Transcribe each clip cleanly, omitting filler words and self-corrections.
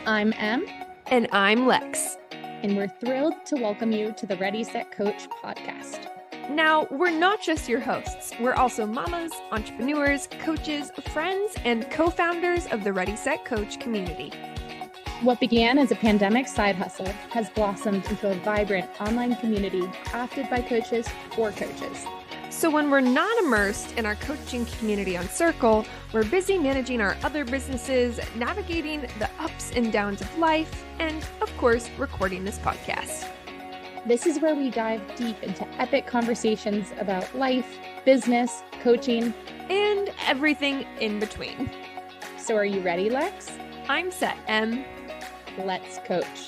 I'm Em, And I'm Lex. and we're thrilled to welcome you to the Ready, Set, Coach podcast. Now, we're not just your hosts. We're also mamas, entrepreneurs, coaches, friends, and co-founders of the Ready, Set, Coach community. What began as a pandemic side hustle has blossomed into a vibrant online community crafted by coaches for coaches. So when we're not immersed in our coaching community on Circle, we're busy managing our other businesses, navigating the ups and downs of life, and of course, recording this podcast. This is where we dive deep into epic conversations about life, business, coaching, and everything in between. So are you ready, Lex? I'm set, Em. Let's coach.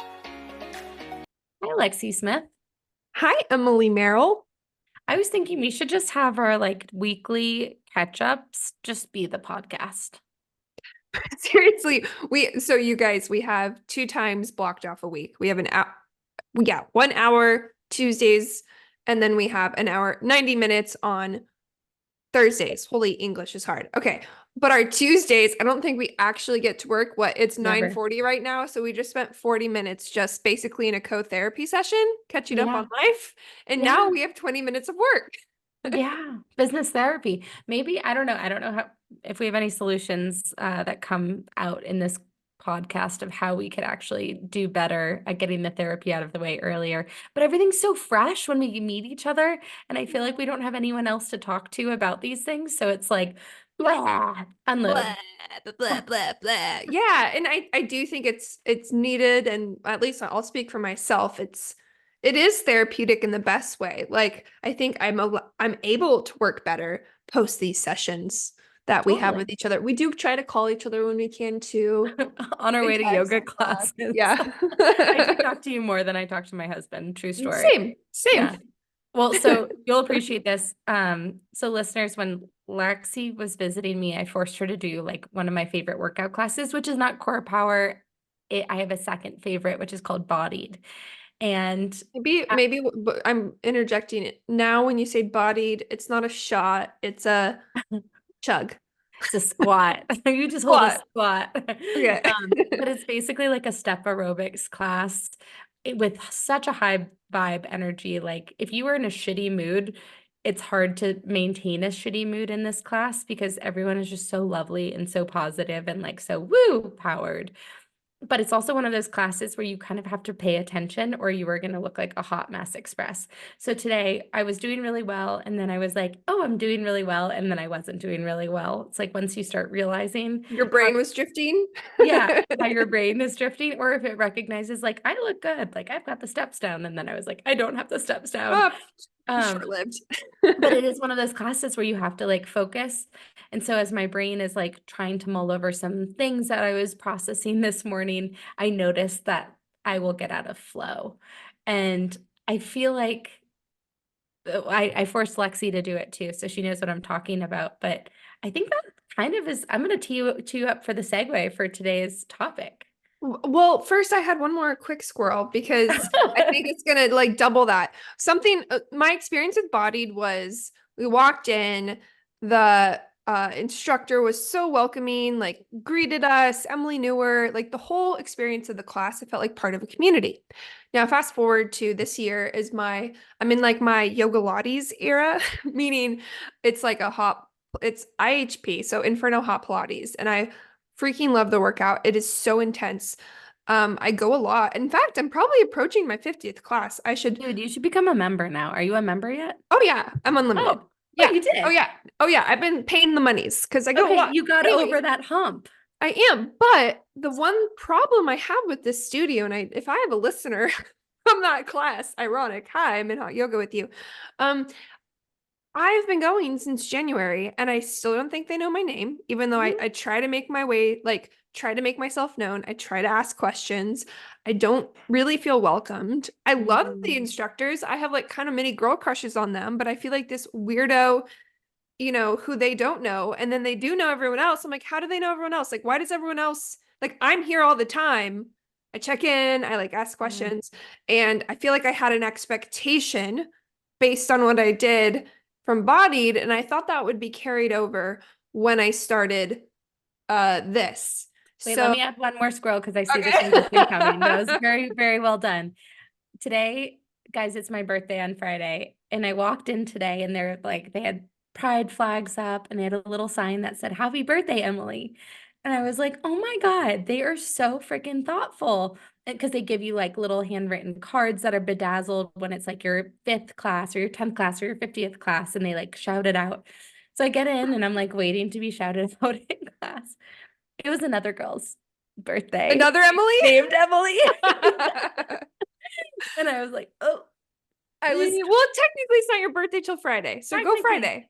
Hi, Lexi Smith. Hi, Emily Merrill. I was thinking we should just have our weekly catch-ups just be the podcast. Seriously, you guys, we have 2 times blocked off a week. We have 1 hour Tuesdays, and then we have an hour, 90 minutes on Thursdays. Holy English is hard. Okay. But our Tuesdays, I don't think we actually get to work. It's Never. 9:40 right now. So we just spent 40 minutes just basically in a co-therapy session, catching up Yeah. on life. And Yeah. now we have 20 minutes of work. Yeah, business therapy. Maybe, I don't know if we have any solutions that come out in this podcast of how we could actually do better at getting the therapy out of the way earlier. But everything's so fresh when we meet each other, and I feel like we don't have anyone else to talk to about these things. So it's like, blah, unload. Blah, blah, blah, blah. Yeah, and I do think it's needed, and at least I'll speak for myself. It is therapeutic in the best way. Like, I think I'm able to work better post these sessions that we have Totally. with each other. We do try to call each other when we can too. On our way to Text yoga and talk. classes. Yeah. I do talk to you more than I talk to my husband. True story. Same. Yeah. Well, so you'll appreciate this. So listeners, when Lexi was visiting me, I forced her to do one of my favorite workout classes, which is not core power. I have a second favorite, which is called Bodied. And Maybe but I'm interjecting it. Now when you say bodied, it's not a shot, it's a chug. it's a squat. You just hold a squat. Okay. But it's basically like a step aerobics class with such a high vibe energy. Like if you were in a shitty mood, it's hard to maintain a shitty mood in this class because everyone is just so lovely and so positive and so woo powered. But it's also one of those classes where you kind of have to pay attention or you are going to look like a hot mess express. So today I was doing really well. And then I was like, oh, I'm doing really well. And then I wasn't doing really well. It's like once you start realizing your brain was drifting. Yeah, how your brain is drifting, or if it recognizes I look good, I've got the steps down. And then I was like, I don't have the steps down. Short-lived. But it is one of those classes where you have to focus. And so as my brain is trying to mull over some things that I was processing this morning, I noticed that I will get out of flow. And I feel like I forced Lexi to do it too, so she knows what I'm talking about. But I think that kind of is, I'm going to tee you up for the segue for today's topic. Well, first I had one more quick squirrel because I think it's going to double that. My experience with Bodied was we walked in, the instructor was so welcoming, greeted us. Emily knew her, the whole experience of the class, it felt like part of a community. Now, fast forward to this year I'm in my yoga Lattes era, meaning it's it's IHP, so Inferno Hot Pilates. And I freaking love the workout. It is so intense. I go a lot. In fact, I'm probably approaching my 50th class. Dude, you should become a member now. Are you a member yet? Oh yeah, I'm unlimited. Oh, yeah. You did. Oh yeah. I've been paying the monies because I go a lot. You got over that hump. I am, but the one problem I have with this studio, and if I have a listener from that class, ironic. Hi, I'm in hot yoga with you. I've been going since January and I still don't think they know my name, even though I try to make my way, try to make myself known. I try to ask questions. I don't really feel welcomed. I love the instructors. I have kind of mini girl crushes on them, but I feel like this weirdo, who they don't know. And then they do know everyone else. I'm like, how do they know everyone else? Why does everyone else, I'm here all the time. I check in, I ask questions. And I feel like I had an expectation based on what I did from Bodied, and I thought that would be carried over when I started this. Wait, So let me add one more squirrel because I see the okay. transition coming. That was very, very well done. Today, guys, it's my birthday on Friday, and I walked in today and they had pride flags up and they had a little sign that said, "Happy birthday, Emily." And I was like, oh my God, they are so freaking thoughtful. Because they give you like little handwritten cards that are bedazzled when it's like your 5th class or your 10th class or your 50th class, and they like shout it out. So I get in and I'm like waiting to be shouted out in class. It was another girl's birthday Another Emily? named Emily. And I was like, oh, I was Well, technically it's not your birthday till Friday. So go technically Friday.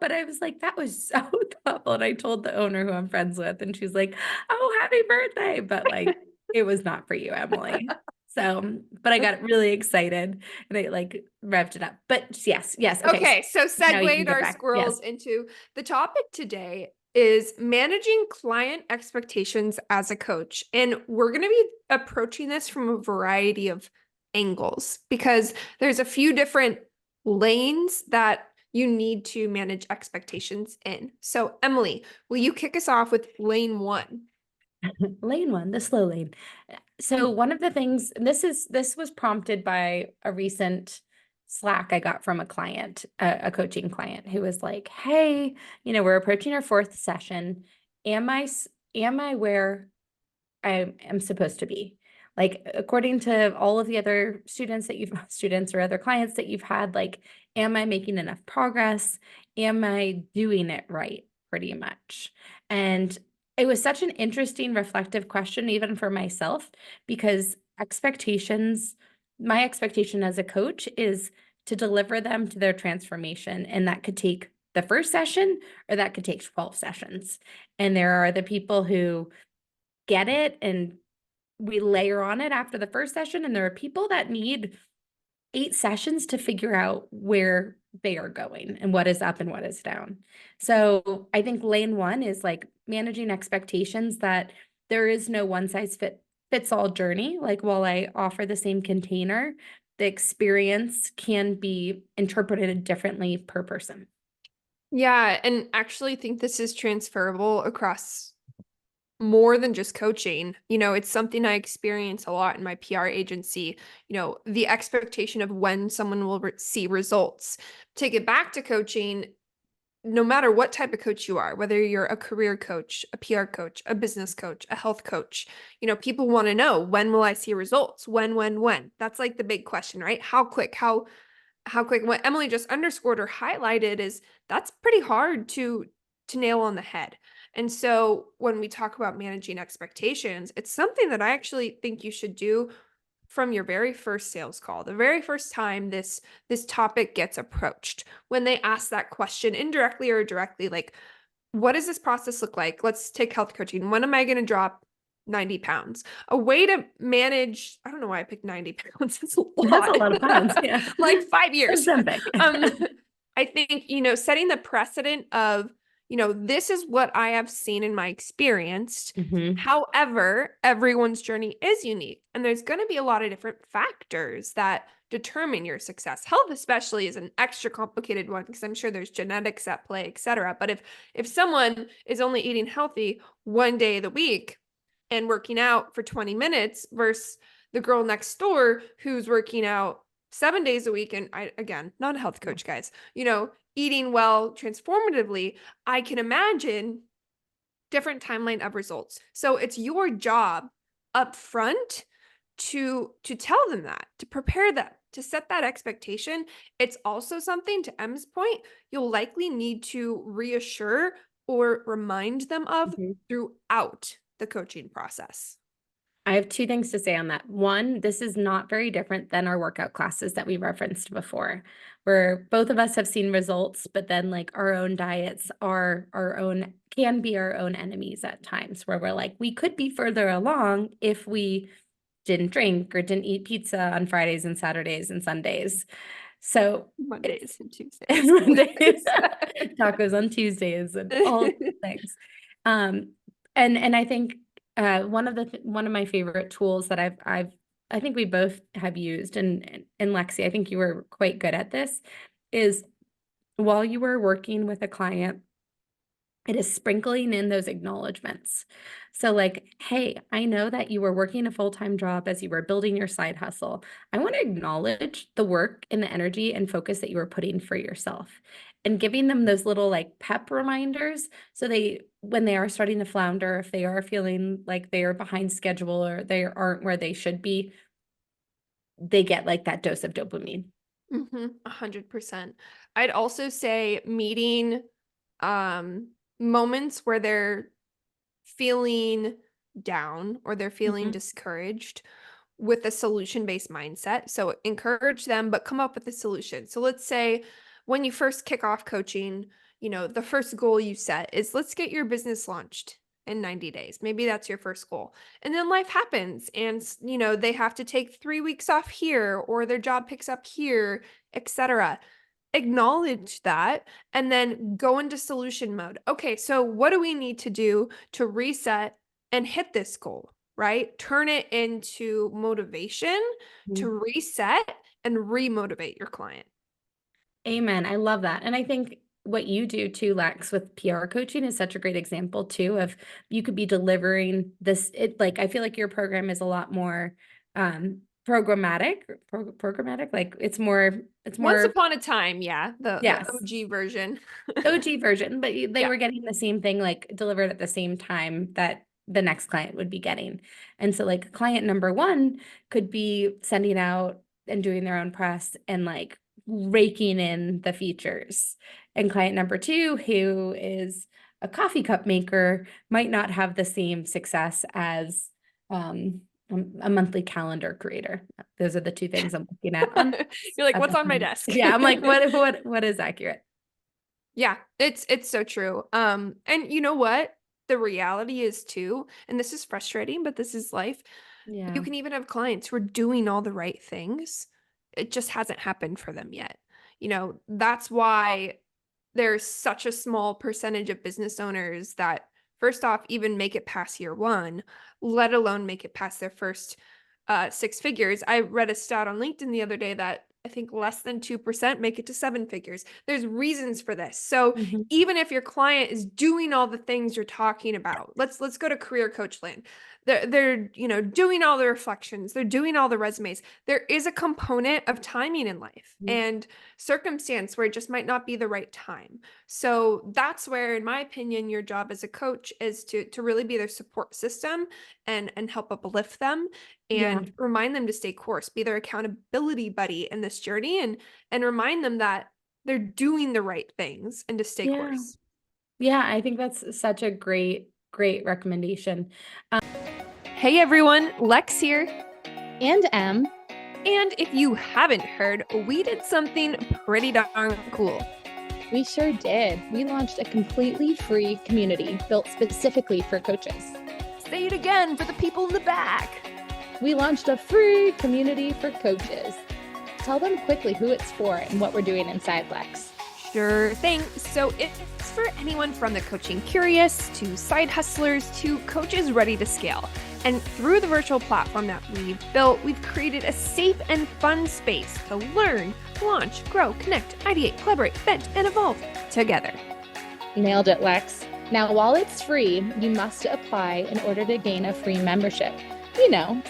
but I was like, that was so thoughtful. And I told the owner who I'm friends with, and she's like, oh, happy birthday. But like, it was not for you, Emily. So, but I got really excited and I like revved it up. But yes. Okay, so Now you can segued get our back. squirrels Yes. into the topic today is managing client expectations as a coach. And we're going to be approaching this from a variety of angles because there's a few different lanes that you need to manage expectations in. So, Emily, will you kick us off with lane 1? Lane 1, the slow lane. So one of the things, and this was prompted by a recent Slack I got from a client, a coaching client who was like, "Hey, we're approaching our 4th session. Am I where I am supposed to be? Like, according to all of the other students or other clients that you've had, like, am I making enough progress? Am I doing it right, pretty much?" And it was such an interesting, reflective question, even for myself, because my expectation as a coach is to deliver them to their transformation. And that could take the first session or that could take 12 sessions. And there are the people who get it and we layer on it after the first session. And there are people that need 8 sessions to figure out where they are going and what is up and what is down. So I think lane 1 is like managing expectations that there is no one size fits all journey. Like while I offer the same container, the experience can be interpreted differently per person. Yeah, and actually think this is transferable across more than just coaching. It's something I experience a lot in my PR agency, the expectation of when someone will see results. Take it back to coaching, no matter what type of coach you are, whether you're a career coach, a PR coach, a business coach, a health coach, people want to know, when will I see results? When? That's like the big question, right? How quick? How quick? What Emily just underscored or highlighted is that's pretty hard to nail on the head. And so when we talk about managing expectations, it's something that I actually think you should do from your very first sales call, the very first time this topic gets approached. When they ask that question indirectly or directly, like, what does this process look like? Let's take health coaching. When am I going to drop 90 pounds? A way to manage, I don't know why I picked 90 pounds. It's a lot. That's a lot of pounds. Yeah. Like 5 years. Ozempic. I think, setting the precedent of, this is what I have seen in my experience. Mhm. However, everyone's journey is unique. And there's going to be a lot of different factors that determine your success. Health especially is an extra complicated one because I'm sure there's genetics at play, etc. But if someone is only eating healthy 1 day of the week and working out for 20 minutes versus the girl next door who's working out 7 days a week, and I, again, not a health coach, guys, eating well transformatively, I can imagine different timeline of results. So it's your job up front to tell them that, to prepare them, to set that expectation. It's also something, to Em's point, you'll likely need to reassure or remind them of Mhm. throughout the coaching process. I have 2 things to say on that. One, this is not very different than our workout classes that we referenced before, where both of us have seen results, but then like our own diets can be our own enemies at times, where we're like, we could be further along if we didn't drink or didn't eat pizza on Fridays and Saturdays and Sundays. So Mondays and Tuesdays. Mondays, tacos on Tuesdays, and all of those things. And I think one of my favorite tools that I think we both have used, and Lexi, I think you were quite good at this, is while you were working with a client It is sprinkling in those acknowledgments. So like, hey, I know that you were working a full-time job as you were building your side hustle. I want to acknowledge the work and the energy and focus that you were putting for yourself, and giving them those little like pep reminders. So they, when they are starting to flounder, if they are feeling like they are behind schedule or they aren't where they should be, they get like that dose of dopamine. 100%. I'd also say meeting moments where they're feeling down or they're feeling discouraged with a solution-based mindset. So encourage them, but come up with a solution. So let's say when you first kick off coaching, the first goal you set is let's get your business launched in 90 days. Maybe that's your first goal. And then life happens and they have to take 3 weeks off here or their job picks up here, etc. Acknowledge that and then go into solution mode. Okay, so what do we need to do to reset and hit this goal, right? Turn it into motivation to reset and remotivate your client. Amen. I love that. And I think what you do too, Lex, with PR coaching is such a great example too of you could be delivering this. Like I feel like your program is a lot more programmatic. Like it's Once more, upon a time, yeah, the yes, OG version. OG version, but they Yeah. were getting the same thing like delivered at the same time that the next client would be getting. And so like client number one could be sending out and doing their own press and like raking in the features. And client number two, who is a coffee cup maker, might not have the same success as a monthly calendar creator. Those are the two things I'm looking at on. You're like, what's on my desk? Yeah, I'm like, what is accurate? Yeah, it's so true. And you know what? The reality is too, and this is frustrating, but this is life. Yeah. You can even have clients who are doing all the right things. It just hasn't happened for them yet. That's why there's such a small percentage of business owners that first off even make it past year one, let alone make it past their first 6 figures. I read a stat on LinkedIn the other day that I think less than 2% make it to 7 figures. There's reasons for this. So Mhm. even if your client is doing all the things you're talking about, let's go to career coach land. They're doing all the reflections, they're doing all the resumes. There is a component of timing in life and circumstance where it just might not be the right time. So that's where, in my opinion, your job as a coach is to really be their support system and help uplift them Yeah. and remind them to stay course, be their accountability buddy in this journey and remind them that they're doing the right things and to stay Yeah. course. Yeah, I think that's such a great recommendation. Hey everyone, Lex here. And Em. And if you haven't heard, we did something pretty darn cool. We sure did. We launched a completely free community built specifically for coaches. Say it again for the people in the back. We launched a free community for coaches. Tell them quickly who it's for and what we're doing inside, Lex. Sure thing. So it's for anyone from the coaching curious to side hustlers to coaches ready to scale. And through the virtual platform that we've built, we've created a safe and fun space to learn, launch, grow, connect, ideate, collaborate, vent, and evolve together. Nailed it, Lex. Now, while it's free, you must apply in order to gain a free membership.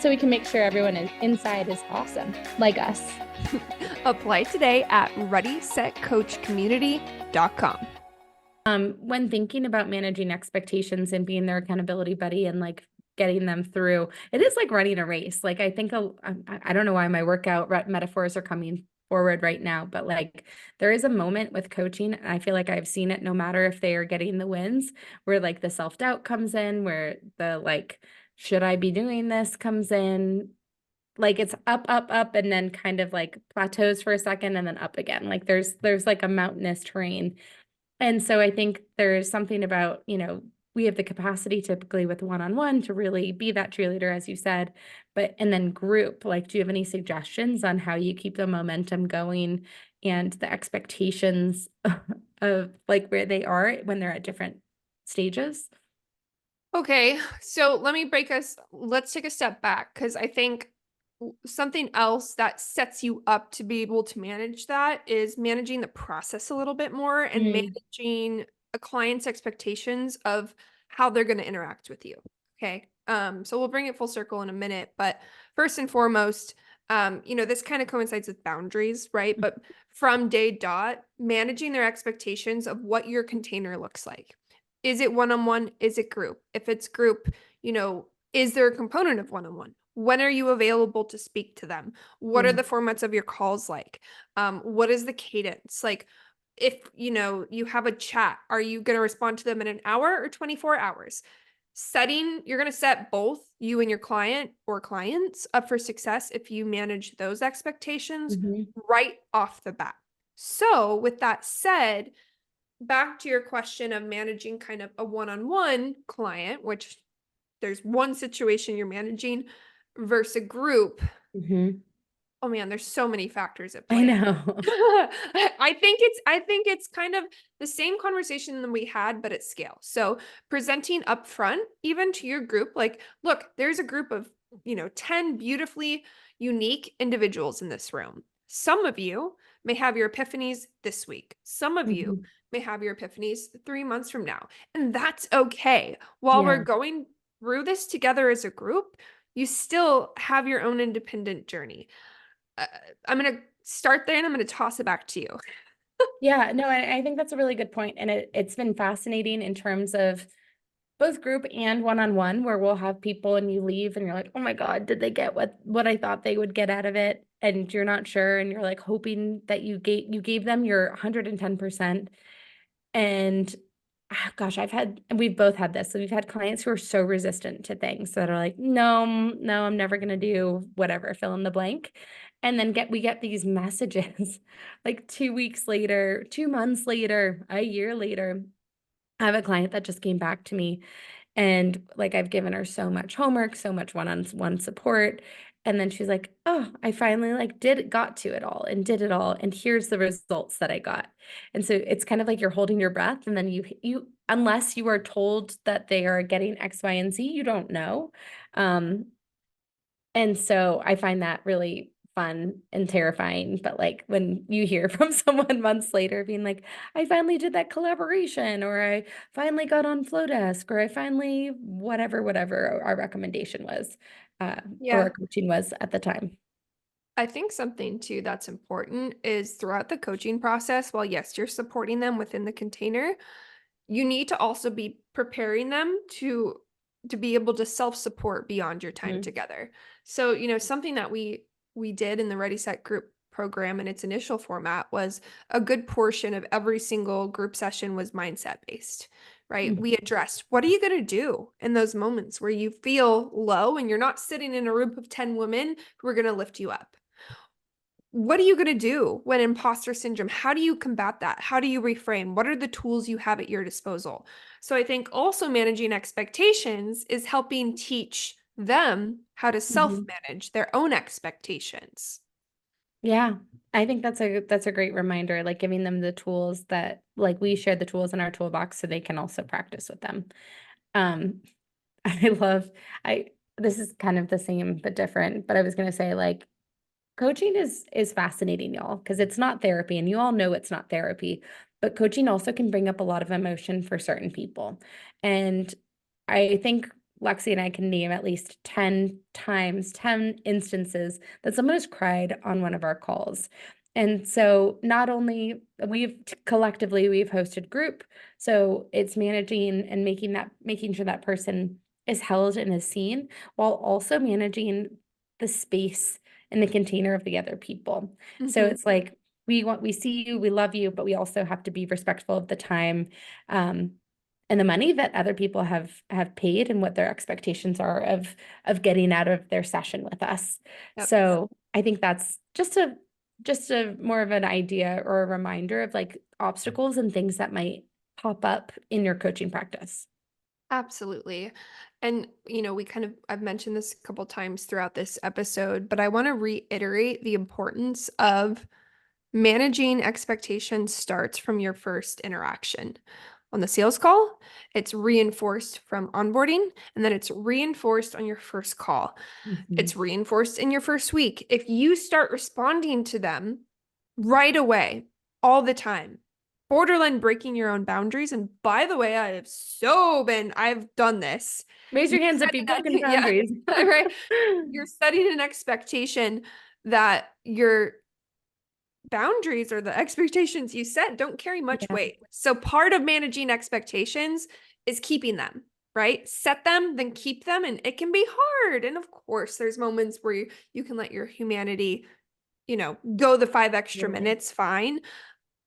So we can make sure everyone inside is awesome, like us. Apply today at readysetcoachcommunity.com. When thinking about managing expectations and being their accountability buddy and like getting them through, it is like running a race. Like I think I don't know why my workout metaphors are coming forward right now, but like there is a moment with coaching, and I feel like I've seen it no matter if they are getting the wins, where like the self-doubt comes in, where the like, should I be doing this comes in. Like it's up, and then kind of like plateaus for a second and then up again. Like there's like a mountainous terrain. And so I think there's something about, we have the capacity typically with one-on-one to really be that cheerleader, as you said, and then group, like, do you have any suggestions on how you keep the momentum going and the expectations of like where they are when they're at different stages? Okay, so let's take a step back because I think something else that sets you up to be able to manage that is managing the process a little bit more and managing a client's expectations of how they're going to interact with you. Okay. So we'll bring it full circle in a minute, but first and foremost, this kind of coincides with boundaries, right? But from day dot, managing their expectations of what your container looks like. Is it one-on-one? Is it group? If it's group, is there a component of one-on-one? When are you available to speak to them? What are the formats of your calls like? What is the cadence? Like, if you have a chat, are you going to respond to them in an hour or 24 hours? You're going to set both you and your client or clients up for success if you manage those expectations right off the bat. So with that said, back to your question of managing kind of a one-on-one client, which there's one situation you're managing versus a group. Oh man, there's so many factors at play. I know. I think it's kind of the same conversation that we had, but at scale. So presenting upfront, even to your group, like, look, there's a group of, 10 beautifully unique individuals in this room. Some of you may have your epiphanies this week. Some of you may have your epiphanies 3 months from now. And that's okay. While we're going through this together as a group, you still have your own independent journey. I'm going to start there and I'm going to toss it back to you. Yeah, no, I think that's a really good point. And it's been fascinating in terms of both group and one-on-one, where we'll have people and you leave and you're like, oh my God, did they get what I thought they would get out of it? And you're not sure. And you're like hoping that you gave them your 110%. And gosh, we've both had this. So we've had clients who are so resistant to things that are like, no, I'm never going to do whatever, fill in the blank. And then we get these messages like 2 weeks later, 2 months later, a year later. I have a client that just came back to me, and like I've given her so much homework, so much one-on-one support. And then she's like, oh, I finally got to it all and did it all. And here's the results that I got. And so it's kind of like you're holding your breath. And then unless you are told that they are getting X, Y, and Z, you don't know. And so I find that really fun and terrifying. But like when you hear from someone months later being like, I finally did that collaboration, or I finally got on Flowdesk, or I finally whatever our recommendation was, or our coaching was at the time. I think something too that's important is throughout the coaching process, while yes, you're supporting them within the container, you need to also be preparing them to be able to self-support beyond your time together. So, something that we did in the Ready Set Group program in its initial format was a good portion of every single group session was mindset based, right? We addressed, what are you going to do in those moments where you feel low and you're not sitting in a room of 10 women who are going to lift you up? What are you going to do when imposter syndrome? How do you combat that? How do you reframe? What are the tools you have at your disposal? So I think also managing expectations is helping teach them how to self-manage their own expectations. Yeah, I think that's a great reminder, like giving them the tools that, like, we shared the tools in our toolbox so they can also practice with them. I this is kind of the same but different, but I was going to say, like, coaching is fascinating, y'all, because it's not therapy, and you all know it's not therapy, but coaching also can bring up a lot of emotion for certain people. And I think Lexi and I can name at least 10 times, 10 instances that someone has cried on one of our calls. And so not only collectively we've hosted group, so it's managing and making sure that person is held and is seen, while also managing the space in the container of the other people. So it's like, we see you, we love you, but we also have to be respectful of the time, and the money that other people have paid and what their expectations are of getting out of their session with us. So I think that's just a more of an idea or a reminder of like obstacles and things that might pop up in your coaching practice. Absolutely. And, I've mentioned this a couple times throughout this episode, but I want to reiterate the importance of managing expectations starts from your first interaction. On the sales call, it's reinforced from onboarding, and then it's reinforced on your first call. It's reinforced in your first week. If you start responding to them right away, all the time, borderline breaking your own boundaries. And by the way, I've done this. Raise your hands if you've broken boundaries. Yeah, right. You're setting an expectation that your boundaries or the expectations you set don't carry much weight. So part of managing expectations is keeping them, right? Set them, then keep them. And it can be hard. And of course, there's moments where you can let your humanity, go the 5 extra minutes, fine.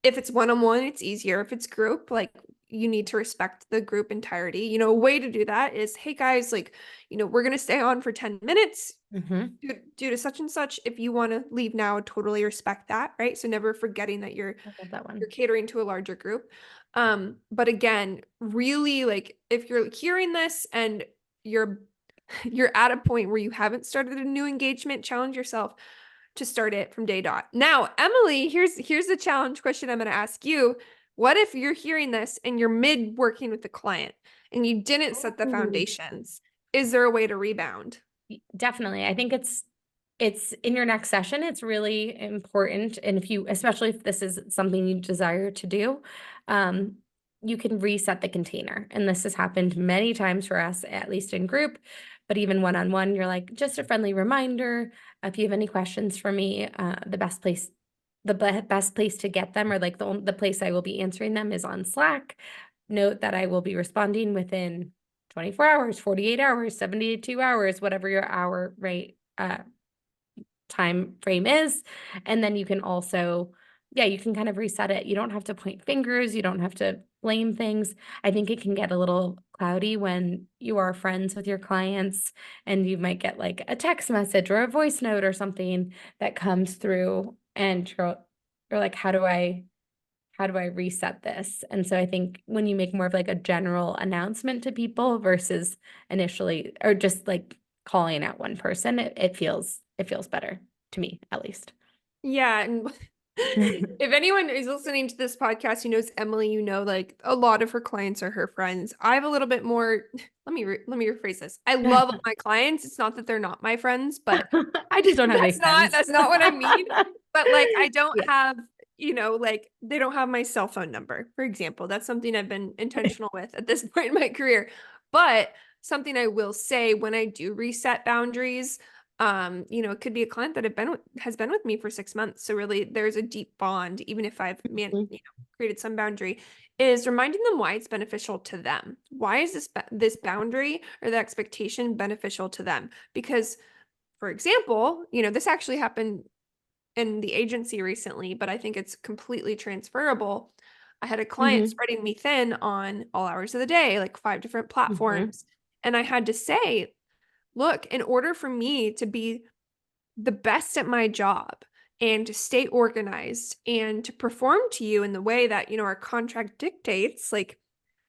If it's one-on-one, it's easier. If it's group, like you need to respect the group entirety. A way to do that is, hey guys, like, we're going to stay on for 10 minutes due to such and such. If you want to leave now, totally respect that. Right. So never forgetting that you're catering to a larger group. But again, really, like if you're hearing this and you're at a point where you haven't started a new engagement, challenge yourself to start it from day dot. Now, Emily, here's the challenge question I'm going to ask you. What if you're hearing this and you're mid working with the client and you didn't set the foundations? Is there a way to rebound? Definitely. I think it's in your next session, it's really important. And especially if this is something you desire to do, you can reset the container. And this has happened many times for us, at least in group, but even one-on-one, you're like, just a friendly reminder. If you have any questions for me, the best place to get them, or like the place I will be answering them, is on Slack. Note that I will be responding within 24 hours, 48 hours, 72 hours, whatever your hour time frame is. And then you can also, you can kind of reset it. You don't have to point fingers. You don't have to blame things. I think it can get a little cloudy when you are friends with your clients and you might get like a text message or a voice note or something that comes through and you're like, how do I reset this? And so I think when you make more of like a general announcement to people versus initially, or just like calling out one person, it feels better to me, at least. Yeah. And if anyone is listening to this podcast who knows Emily, like a lot of her clients are her friends. I have a little bit more, let me rephrase this. I love all my clients. It's not that they're not my friends, but I just don't have any friends. That's not what I mean. But like, I don't have, like they don't have my cell phone number, for example. That's something I've been intentional with at this point in my career. But something I will say when I do reset boundaries, it could be a client that has been with me for 6 months. So really there's a deep bond, even if I've created some boundary, is reminding them why it's beneficial to them. Why is this boundary or the expectation beneficial to them? Because, for example, this actually happened in the agency recently, but I think it's completely transferable. I had a client spreading me thin on all hours of the day, like 5 different platforms. And I had to say, look, in order for me to be the best at my job and to stay organized and to perform to you in the way that, our contract dictates, like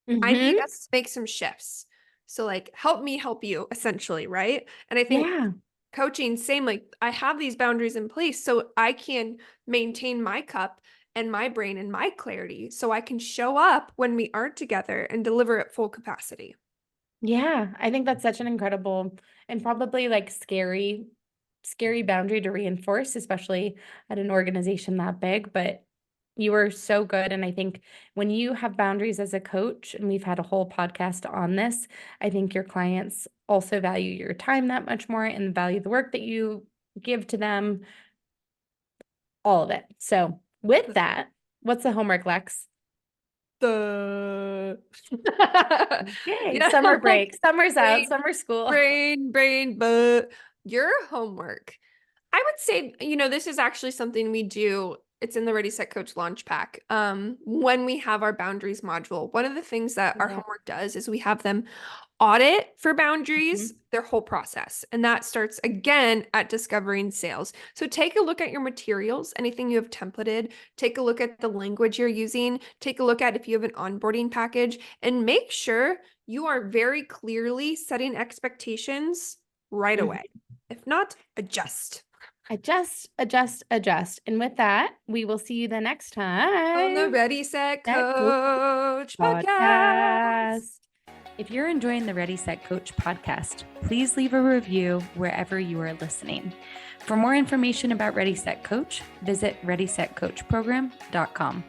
I need us to make some shifts. So like, help me help you, essentially. Right. And I think coaching, same, like I have these boundaries in place so I can maintain my cup and my brain and my clarity so I can show up when we aren't together and deliver at full capacity. Yeah, I think that's such an incredible and probably like scary boundary to reinforce, especially at an organization that big. But you were so good. And I think when you have boundaries as a coach, and we've had a whole podcast on this, I think your clients also value your time that much more and value the work that you give to them, all of it. So with that, what's the homework, Lex? Yay, Summer break, summer's out, summer school. Brain, but your homework. I would say, this is actually something we do. It's in the Ready Set Coach launch pack. When we have our boundaries module, one of the things that our homework does is we have them audit for boundaries, their whole process. And that starts again at discovering sales. So take a look at your materials, anything you have templated, take a look at the language you're using, take a look at if you have an onboarding package, and make sure you are very clearly setting expectations right away. If not, adjust. Adjust. And with that, we will see you the next time on the Ready Set Coach podcast. If you're enjoying the Ready Set Coach podcast, please leave a review wherever you are listening. For more information about Ready Set Coach, visit readysetcoachprogram.com.